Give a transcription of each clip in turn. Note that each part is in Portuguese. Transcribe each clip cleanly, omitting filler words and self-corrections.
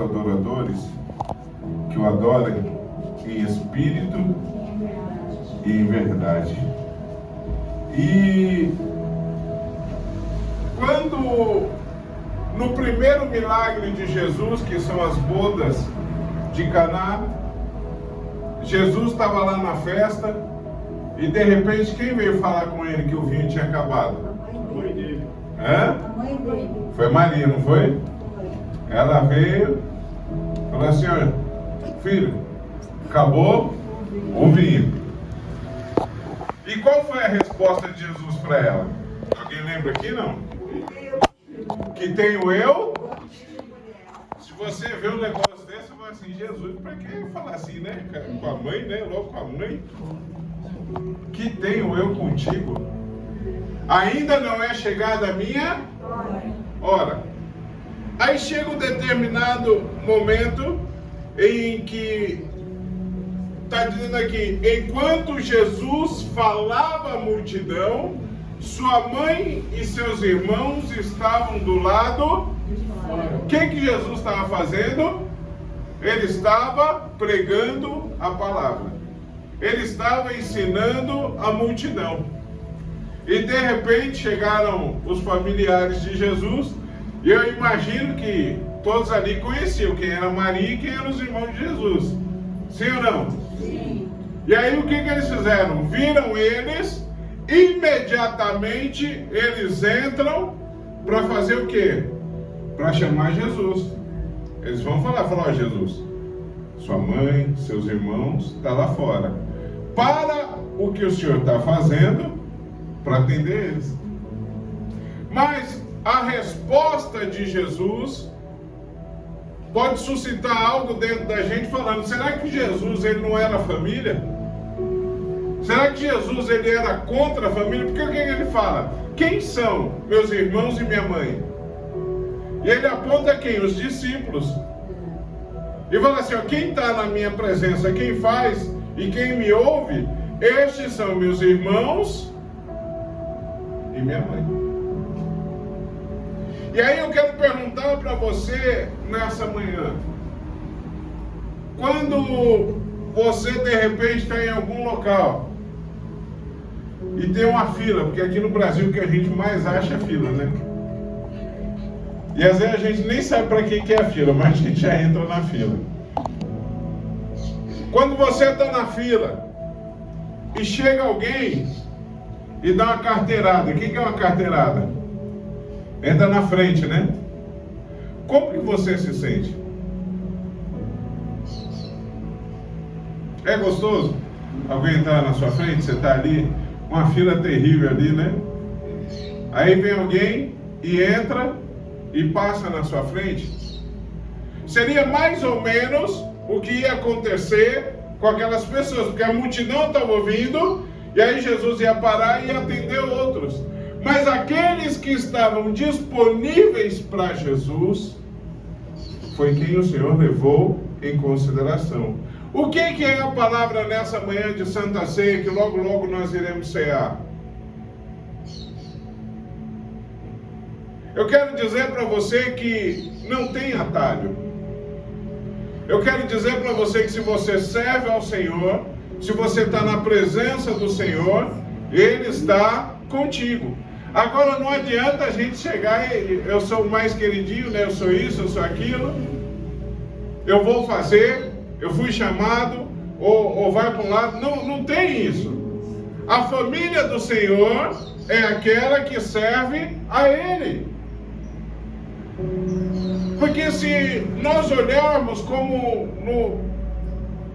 os adoradores que o adorem em espírito e em verdade. E quando no primeiro milagre de Jesus, que são as bodas de Caná, Jesus estava lá na festa e de repente quem veio falar com ele que o vinho tinha acabado? A mãe dele. Hã? A mãe dele. Foi Maria, não foi? Ela veio e falou assim: olha, filho, acabou o vinho. E qual foi a resposta de Jesus para ela? Alguém lembra aqui, não? Que tenho eu? Se você vê um negócio desse, você fala assim: Jesus, para que falar assim, né? Com a mãe, né? Logo com a mãe. Que tenho eu contigo? Ainda não é chegada a minha hora. Aí chega um determinado momento em que está dizendo aqui: enquanto Jesus falava à multidão, sua mãe e seus irmãos estavam do lado. O que Jesus estava fazendo? Ele estava pregando a palavra. Ele estava ensinando a multidão. E de repente chegaram os familiares de Jesus, e eu imagino que todos ali conheciam quem era Maria e quem eram os irmãos de Jesus. Sim ou não? Sim. E aí o que eles fizeram? Viram eles, imediatamente eles entram para fazer o quê? Para chamar Jesus. Eles vão falar: ó, Jesus, sua mãe, seus irmãos, está lá fora. Para o que o Senhor está fazendo, para atender eles. Mas a resposta de Jesus pode suscitar algo dentro da gente falando: será que Jesus ele não era família? Será que Jesus ele era contra a família? Porque o que ele fala? Quem são meus irmãos e minha mãe? E ele aponta quem? Os discípulos. E fala assim: ó, quem está na minha presença, quem faz e quem me ouve, estes são meus irmãos e minha mãe. E aí eu quero perguntar para você nessa manhã: quando você de repente está em algum local e tem uma fila, porque aqui no Brasil o que a gente mais acha é fila, né? E às vezes a gente nem sabe para que é a fila, mas a gente já entra na fila. Quando você está na fila e chega alguém e dá uma carteirada, o que é uma carteirada? Entra na frente, né? Como que você se sente? É gostoso? Alguém entrar na sua frente, você está ali, uma fila terrível ali, né? Aí vem alguém e entra e passa na sua frente. Seria mais ou menos o que ia acontecer com aquelas pessoas, porque a multidão estava ouvindo, e aí Jesus ia parar e ia atender outros. Mas aqueles que estavam disponíveis para Jesus, foi quem o Senhor levou em consideração. O que é a palavra nessa manhã de Santa Ceia, que logo logo nós iremos cear? Eu quero dizer para você que não tem atalho. Eu quero dizer para você que se você serve ao Senhor, se você está na presença do Senhor, Ele está contigo. Agora não adianta a gente chegar e eu sou o mais queridinho, né? Eu sou isso, eu sou aquilo. Eu vou fazer, eu fui chamado, ou vai para um lado. Não tem isso. A família do Senhor é aquela que serve a Ele. Porque se nós olharmos como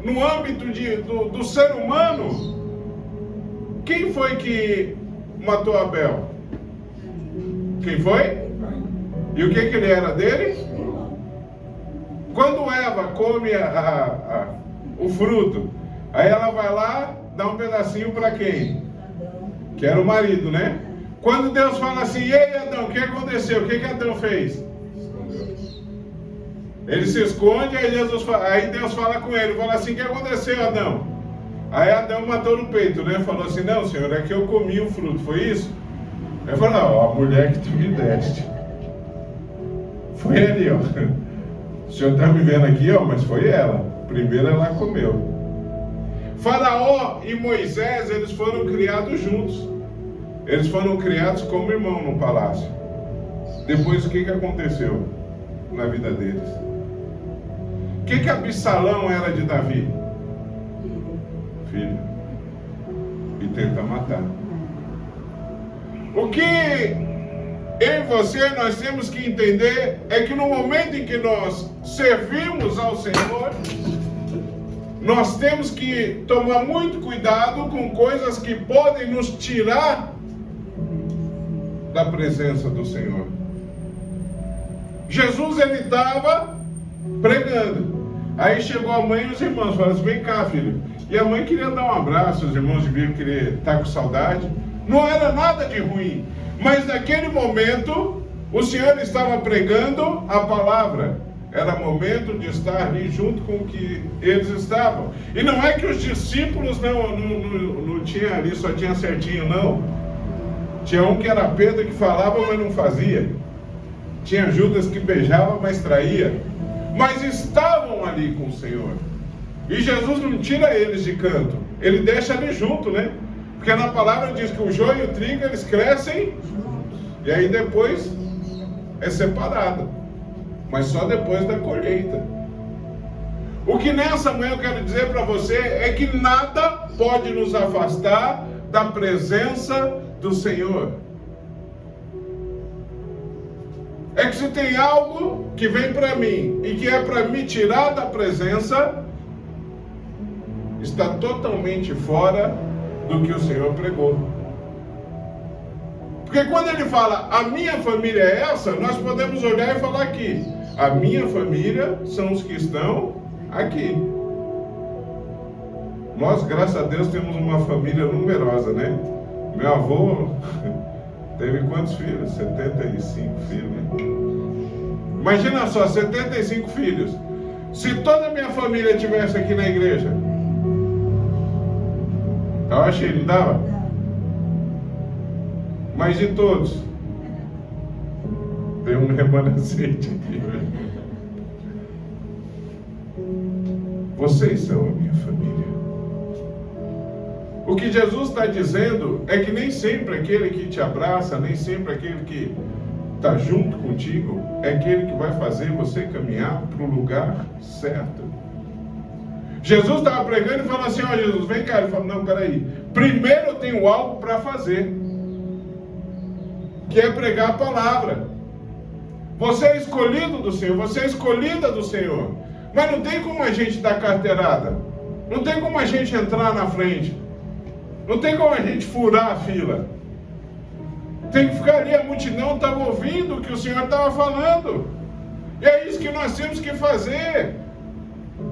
no âmbito do ser humano, quem foi que matou Abel? Quem foi? E o que ele era dele? Quando Eva come o fruto, aí ela vai lá, dá um pedacinho para quem? Que era o marido, né? Quando Deus fala assim: ei Adão, o que aconteceu? O que Adão fez? Ele se esconde, aí Deus fala com ele, fala assim: o que aconteceu, Adão? Aí Adão matou no peito, né? Falou assim: não, Senhor, é que eu comi o fruto, foi isso? Ele falou: não, a mulher que tu me deste. Foi ali, ó. O senhor está me vendo aqui, ó, mas foi ela. Primeiro ela comeu. Faraó e Moisés, eles foram criados juntos. Eles foram criados como irmão no palácio. Depois o que aconteceu na vida deles? O que Absalão era de Davi? Filho. E tenta matar. O que eu e você nós temos que entender é que no momento em que nós servimos ao Senhor, nós temos que tomar muito cuidado com coisas que podem nos tirar da presença do Senhor. Jesus, ele estava pregando. Aí chegou a mãe e os irmãos falaram assim: vem cá, filho. E a mãe queria dar um abraço, os irmãos deviam querer estar com saudade. Não era nada de ruim. Mas naquele momento, o Senhor estava pregando a palavra. Era momento de estar ali junto com o que eles estavam. E não é que os discípulos não tinham ali, só tinha certinho, não. Tinha um que era Pedro que falava, mas não fazia. Tinha Judas que beijava, mas traía. Mas estavam ali com o Senhor. E Jesus não tira eles de canto. Ele deixa ali junto, né? Porque na palavra diz que o joio e o trigo, eles crescem. E aí depois é separado. Mas só depois da colheita. O que nessa manhã eu quero dizer para você é que nada pode nos afastar da presença do Senhor. É que se tem algo que vem para mim e que é para me tirar da presença, está totalmente fora do que o Senhor pregou. Porque quando ele fala, a minha família é essa, nós podemos olhar e falar aqui, a minha família são os que estão aqui. Nós, graças a Deus, temos uma família numerosa, né? Meu avô teve quantos filhos? 75 filhos, né? Imagina só, 75 filhos. Se toda a minha família estivesse aqui na igreja, eu achei, não dava? Mas de todos, tem um remanescente aqui. Vocês são a minha família. O que Jesus está dizendo é que nem sempre aquele que te abraça, nem sempre aquele que está junto contigo, é aquele que vai fazer você caminhar para o lugar certo. Jesus estava pregando e falou assim: ó, Jesus, vem cá. Ele falou: não, peraí, primeiro eu tenho algo para fazer, que é pregar a palavra. Você é escolhido do Senhor, você é escolhida do Senhor, mas não tem como a gente dar carteirada, não tem como a gente entrar na frente, não tem como a gente furar a fila. Tem que ficar ali, a multidão estava ouvindo o que o Senhor estava falando. E é isso que nós temos que fazer.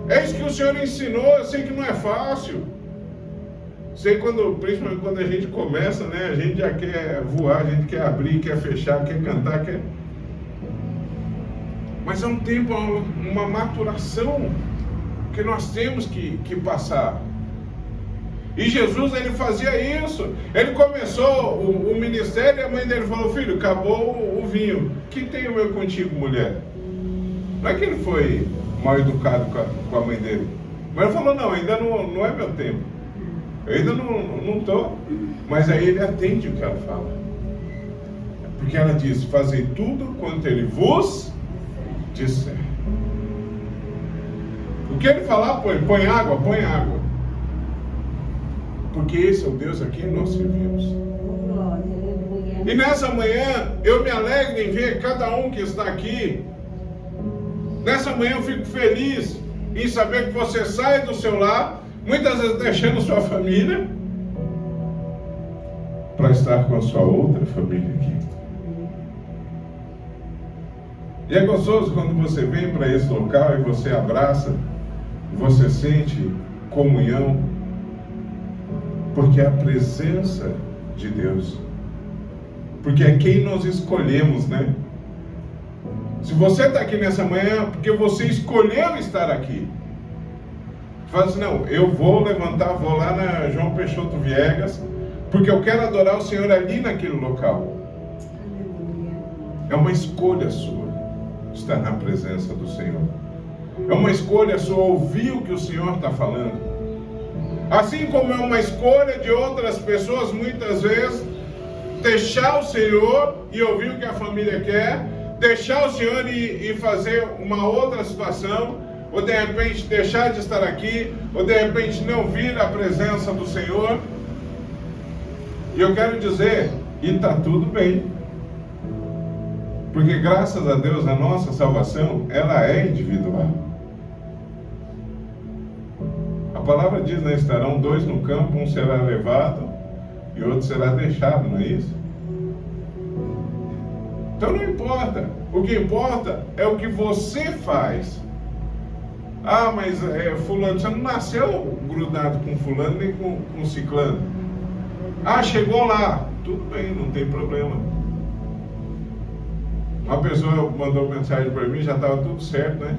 É isso que o Senhor ensinou. Eu sei que não é fácil. Sei principalmente quando a gente começa, né? A gente já quer voar, a gente quer abrir, quer fechar, quer cantar, quer... Mas é um tempo, uma maturação que nós temos que passar. E Jesus, ele fazia isso. Ele começou o ministério e a mãe dele falou: filho, acabou o vinho. Que tem o meu contigo, mulher? Não é que ele foi mal educado com a mãe dele. Mas ele falou: não, ainda não é meu tempo. Eu ainda não estou. Mas aí ele atende o que ela fala. Porque ela diz: fazei tudo quanto ele vos disser. O que ele falar, põe água, põe água. Porque esse é o Deus a quem nós servimos. E nessa manhã eu me alegro em ver cada um que está aqui. Nessa manhã eu fico feliz em saber que você sai do seu lar, muitas vezes deixando sua família, para estar com a sua outra família aqui. E é gostoso quando você vem para esse local e você abraça, você sente comunhão, porque é a presença de Deus. Porque é quem nós escolhemos, né? Se você está aqui nessa manhã, porque você escolheu estar aqui. Fala assim: não, eu vou levantar, vou lá na João Peixoto Viegas, porque eu quero adorar o Senhor ali naquele local. É uma escolha sua estar na presença do Senhor. É uma escolha sua ouvir o que o Senhor está falando. Assim como é uma escolha de outras pessoas, muitas vezes, deixar o Senhor e ouvir o que a família quer, deixar o Senhor e fazer uma outra situação, ou de repente deixar de estar aqui, ou de repente não vir à presença do Senhor. E eu quero dizer, e está tudo bem. Porque graças a Deus a nossa salvação, ela é individual. A palavra diz, né, estarão dois no campo, um será levado e outro será deixado, não é isso? Então não importa. O que importa é o que você faz. Ah, mas fulano, você não nasceu grudado com fulano nem com ciclano. Ah, chegou lá. Tudo bem, não tem problema. Uma pessoa mandou mensagem para mim, já estava tudo certo, né?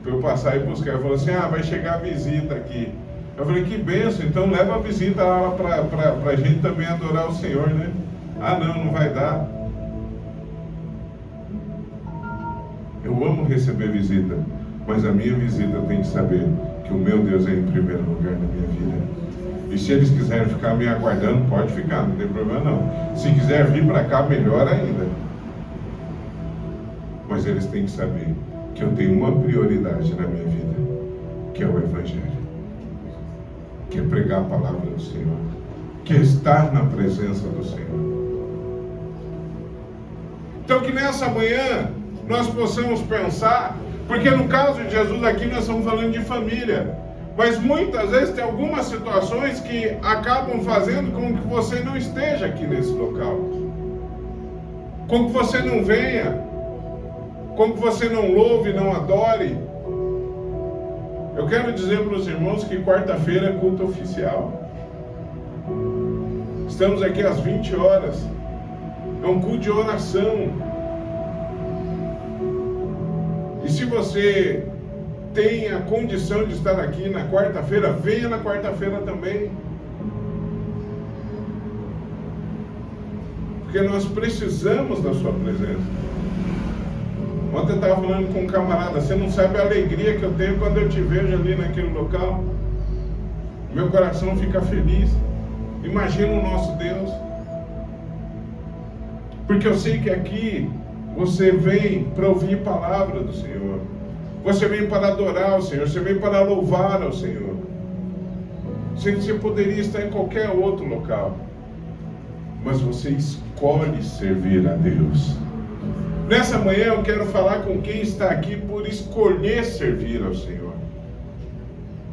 Para eu passar e buscar. Ela falou assim, vai chegar a visita aqui. Eu falei, que benção, então leva a visita lá para a gente também adorar o Senhor, né? Ah, não vai dar. Eu amo receber visita, mas a minha visita tem que saber que o meu Deus é em primeiro lugar na minha vida. E se eles quiserem ficar me aguardando, pode ficar, não tem problema não. Se quiser vir para cá, melhor ainda. Mas eles têm que saber que eu tenho uma prioridade na minha vida, que é o Evangelho, que é pregar a palavra do Senhor, que é estar na presença do Senhor. Então que nessa manhã nós possamos pensar, porque no caso de Jesus aqui nós estamos falando de família, mas muitas vezes tem algumas situações que acabam fazendo com que você não esteja aqui nesse local, com que você não venha, com que você não louve, não adore. Eu quero dizer para os irmãos que quarta-feira é culto oficial. Estamos aqui às 20 horas. É um culto de oração. E se você tem a condição de estar aqui na quarta-feira, venha na quarta-feira também. Porque nós precisamos da sua presença. Ontem eu estava falando com um camarada, você não sabe a alegria que eu tenho quando eu te vejo ali naquele local. Meu coração fica feliz. Imagina o nosso Deus. Porque eu sei que aqui você vem para ouvir a palavra do Senhor. Você vem para adorar o Senhor. Você vem para louvar ao Senhor. Você poderia estar em qualquer outro local, mas você escolhe servir a Deus. Nessa manhã eu quero falar com quem está aqui por escolher servir ao Senhor,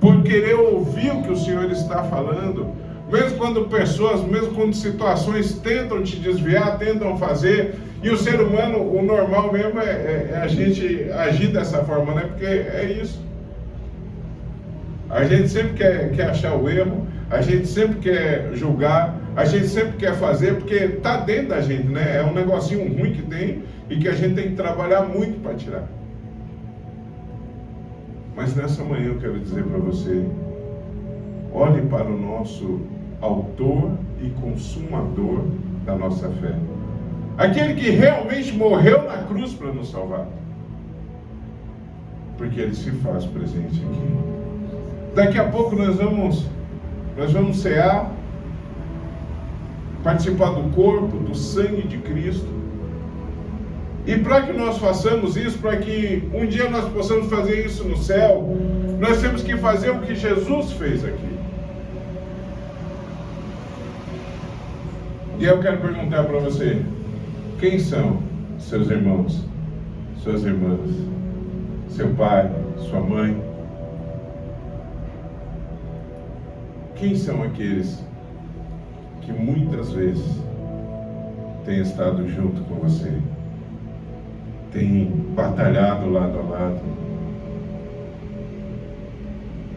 por querer ouvir o que o Senhor está falando, mesmo quando pessoas, mesmo quando situações tentam te desviar, tentam fazer, e o ser humano, o normal mesmo é a gente agir dessa forma, né? Porque é isso. A gente sempre quer achar o erro, a gente sempre quer julgar, a gente sempre quer fazer, porque está dentro da gente, né? É um negocinho ruim que tem e que a gente tem que trabalhar muito para tirar. Mas nessa manhã eu quero dizer para você, olhe para o nosso autor e consumador da nossa fé. Aquele que realmente morreu na cruz para nos salvar. Porque ele se faz presente aqui. Daqui a pouco nós vamos cear, participar do corpo, do sangue de Cristo. E para que nós façamos isso, para que um dia nós possamos fazer isso no céu, nós temos que fazer o que Jesus fez aqui. E eu quero perguntar para você, quem são seus irmãos, suas irmãs, seu pai, sua mãe? Quem são aqueles que muitas vezes têm estado junto com você, têm batalhado lado a lado?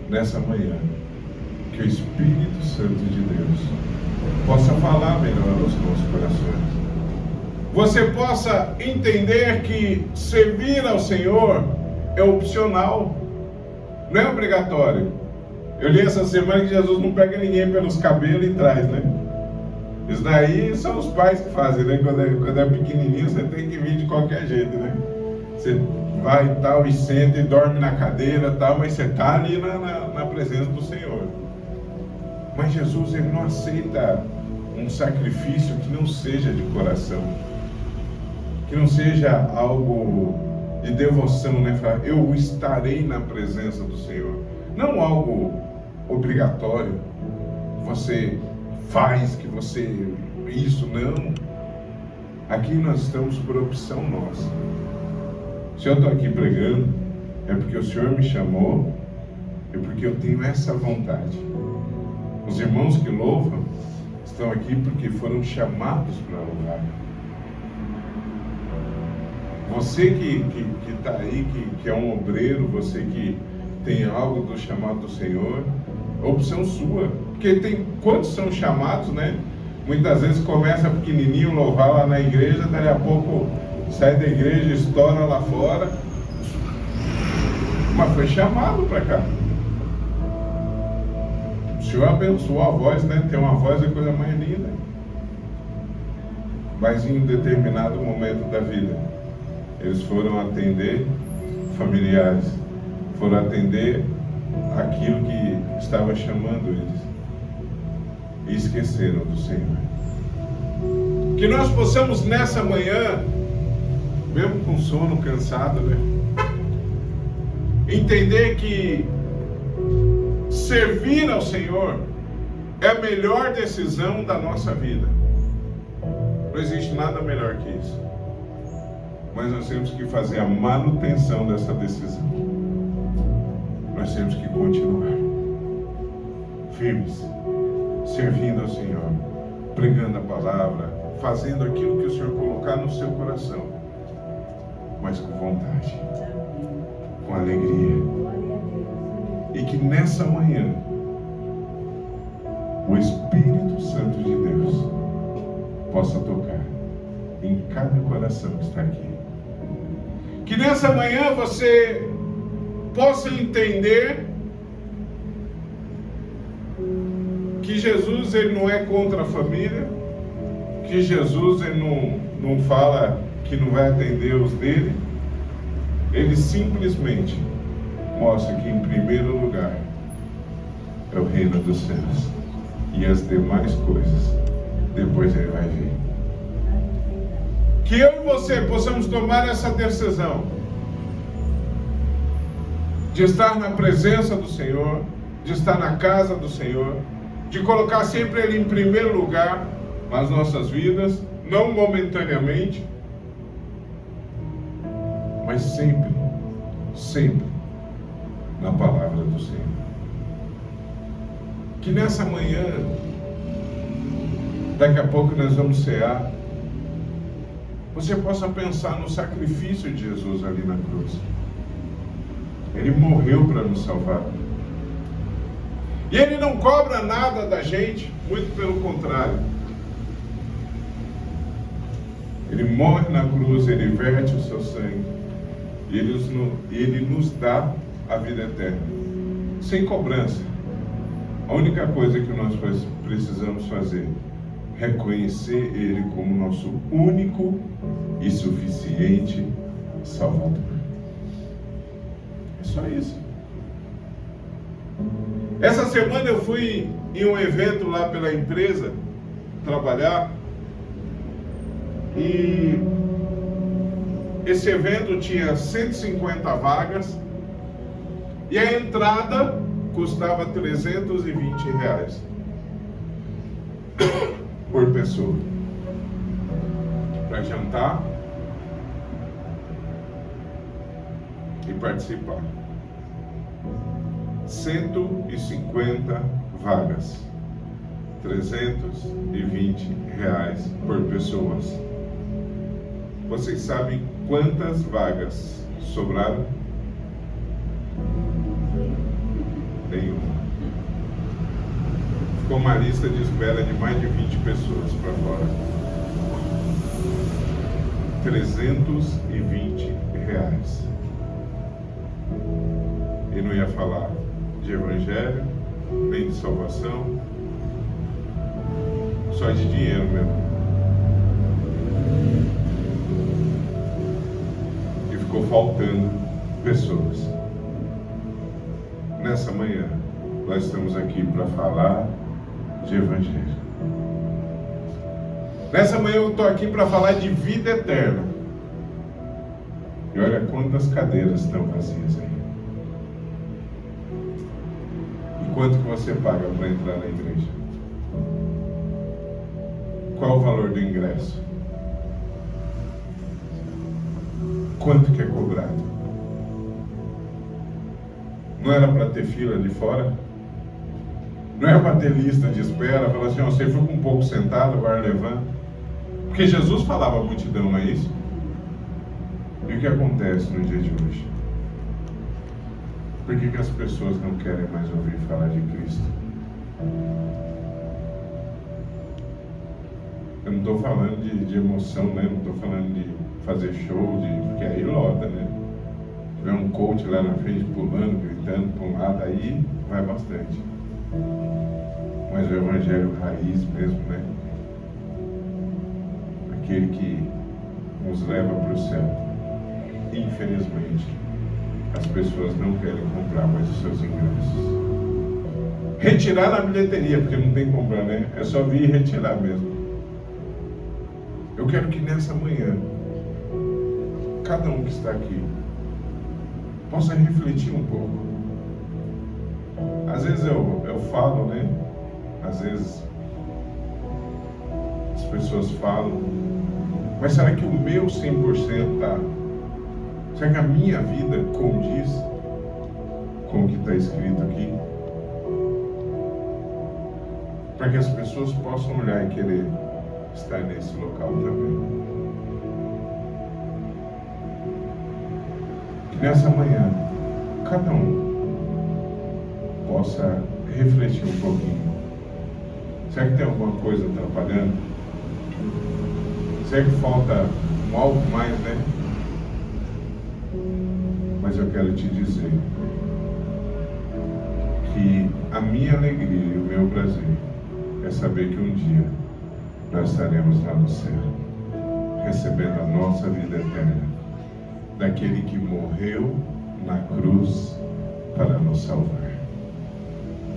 Nessa manhã, que o Espírito Santo de Deus possa falar melhor aos nossos corações. Você possa entender que servir ao Senhor é opcional, não é obrigatório. Eu li essa semana que Jesus não pega ninguém pelos cabelos e traz, né? Isso daí são os pais que fazem, né? Quando é pequenininho, você tem que vir de qualquer jeito, né? Você vai e tal, e senta e dorme na cadeira e tal, mas você está ali na presença do Senhor. Mas Jesus, Ele não aceita um sacrifício que não seja de coração, que não seja algo de devoção, né? Falar, eu estarei na presença do Senhor. Não algo obrigatório, você faz, que você... Isso, não. Aqui nós estamos por opção nossa. Se eu estou aqui pregando, é porque o Senhor me chamou, é porque eu tenho essa vontade. Os irmãos que louvam estão aqui porque foram chamados para louvar. Você que está aí, que é um obreiro, você que tem algo do chamado do Senhor, opção sua. Porque tem quantos são chamados, né? Muitas vezes começa pequenininho louvar lá na igreja, daí a pouco sai da igreja, estoura lá fora. Mas foi chamado para cá. O Senhor abençoou a voz, né? Ter uma voz é a coisa mais linda. Mas em um determinado momento da vida, eles foram atender familiares, foram atender aquilo que estava chamando eles. E esqueceram do Senhor. Que nós possamos nessa manhã, mesmo com sono, cansado, né? Entender que servir ao Senhor é a melhor decisão da nossa vida. Não existe nada melhor que isso. Mas nós temos que fazer a manutenção dessa decisão. Nós temos que continuar firmes, servindo ao Senhor, pregando a palavra, fazendo aquilo que o Senhor colocar no seu coração, mas com vontade, com alegria. E que nessa manhã o Espírito Santo de Deus possa tocar em cada coração que está aqui. Que nessa manhã você possa entender que Jesus, Ele não é contra a família, que Jesus, Ele não fala que não vai atender os dele. Ele simplesmente mostra que em primeiro lugar é o reino dos céus, e as demais coisas depois Ele vai vir. Que eu e você possamos tomar essa decisão de estar na presença do Senhor, de estar na casa do Senhor, de colocar sempre Ele em primeiro lugar nas nossas vidas, não momentaneamente, mas sempre, sempre na palavra do Senhor. Que nessa manhã, daqui a pouco nós vamos cear, você possa pensar no sacrifício de Jesus ali na cruz. Ele morreu para nos salvar. E Ele não cobra nada da gente, muito pelo contrário. Ele morre na cruz, Ele verte o seu sangue, e Ele nos dá a vida eterna, sem cobrança. A única coisa que nós precisamos fazer é reconhecer Ele como nosso único e suficiente Salvador. É só isso. Essa semana eu fui em um evento lá pela empresa trabalhar, e esse evento tinha 150 vagas e a entrada custava R$320 por pessoa, para jantar e participar. 150 vagas, R$320 por pessoas. Vocês sabem quantas vagas sobraram? Nenhuma. Ficou uma lista de espera de mais de 20 pessoas para fora. R$320. E não ia falar de evangelho, nem de salvação, só de dinheiro mesmo. E ficou faltando pessoas. Nessa manhã, nós estamos aqui para falar de Evangelho. Nessa manhã eu estou aqui para falar de vida eterna. E olha quantas cadeiras estão vazias aí. E quanto que você paga para entrar na igreja? Qual o valor do ingresso? Quanto que é cobrado? Não era para ter fila ali fora? Não era para ter lista de espera? Falar assim, você ficou um pouco sentado, agora levanta. Porque Jesus falava à multidão, não é isso? E o que acontece no dia de hoje? Por que as pessoas não querem mais ouvir falar de Cristo? Eu não estou falando de emoção, né? Não estou falando de fazer show, porque aí lota, né? Se tiver um coach lá na frente pulando, gritando para um lado, aí vai bastante. Mas o Evangelho raiz mesmo, né? Aquele que nos leva para o céu. Infelizmente, as pessoas não querem comprar mais os seus ingressos. Retirar na bilheteria, porque não tem que comprar, né? É só vir e retirar mesmo. Eu quero que nessa manhã, cada um que está aqui, possa refletir um pouco. Às vezes eu falo, né? Às vezes as pessoas falam, mas será que o meu 100% está? Será que a minha vida condiz com o que está escrito aqui? Para que as pessoas possam olhar e querer estar nesse local também. Que nessa manhã, cada um possa refletir um pouquinho. Será que tem alguma coisa atrapalhando? Será que falta um algo mais, né? Mas eu quero te dizer que a minha alegria e o meu prazer é saber que um dia nós estaremos lá no céu, recebendo a nossa vida eterna, daquele que morreu na cruz para nos salvar,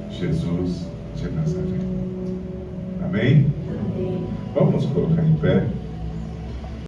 Jesus de Nazaré. Amém? Amém. Vamos colocar em pé.